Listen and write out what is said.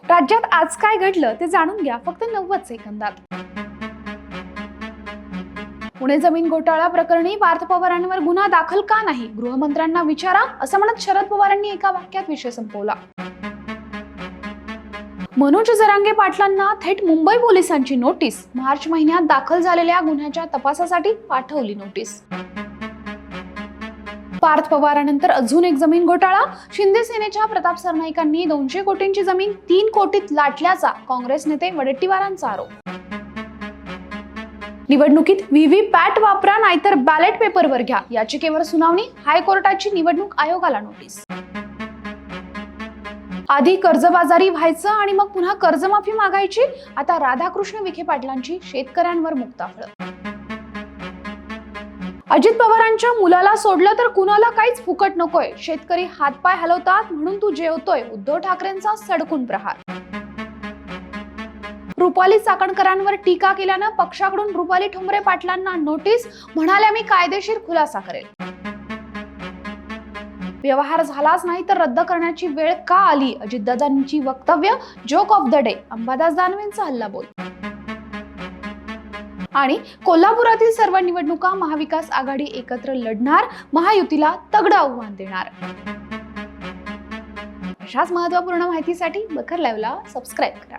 राज्यात आज काय घडलं ते जाणून घ्या फक्त 90 सेकंदात। पुणे जमीन घोटाळा प्रकरणी पार्थ पवारांवर गुन्हा दाखल का नाही, गृहमंत्र्यांना विचारा, असं म्हणत शरद पवारांनी एका वाक्यात विषय संपवला। मनोज जरांगे पाटलांना थेट मुंबई पोलिसांची नोटीस, मार्च महिन्यात दाखल झालेल्या गुन्ह्याच्या तपासासाठी पाठवली नोटीस। पार्थ पवारानंतर अजून एक जमीन घोटाळा, शिंदे सेनेच्या प्रताप सरनाईकांनी 200 कोटींची जमीन 3 कोटीत लाटल्याचा काँग्रेस नेते वडेट्टीवारांचा आरोप। निवडणुकीत व्हीव्हीपॅट वापरा नाहीतर बॅलेट पेपरवर घ्या, याचिकेवर सुनावणी, हायकोर्टाची निवडणूक आयोगाला नोटीस। आधी कर्जबाजारी व्हायचं आणि मग पुन्हा कर्जमाफी मागायची, आता राधाकृष्ण विखे पाटलांची शेतकऱ्यांवर मुक्ताफळ। अजित पवारांच्या मुलाला सोडलं तर कुणाला काहीच फुकट नकोय, शेतकरी हातपाय हलवतात म्हणून तू जेवतोय, उद्धव ठाकरेंचा सडकून प्रहार। रुपाली चाकणकरांवर टीका केल्यानं पक्षाकडून रुपाली ठोंबरे पाटलांना नोटीस, म्हणाल्या मी कायदेशीर खुलासा करेल। व्यवहार झालाच नाही तर रद्द करण्याची वेळ का आली, अजितदादांची वक्तव्य, joke of the day, Ambadas दानवेंचा हल्लाबोल। आणि कोल्हापुरातील सर्व निवडणुका महाविकास आघाडी एकत्र लढणार, महायुतीला तगडं आव्हान देणार। अशाच महत्त्वपूर्ण माहितीसाठी बखर लाईव्हला सबस्क्राईब करा।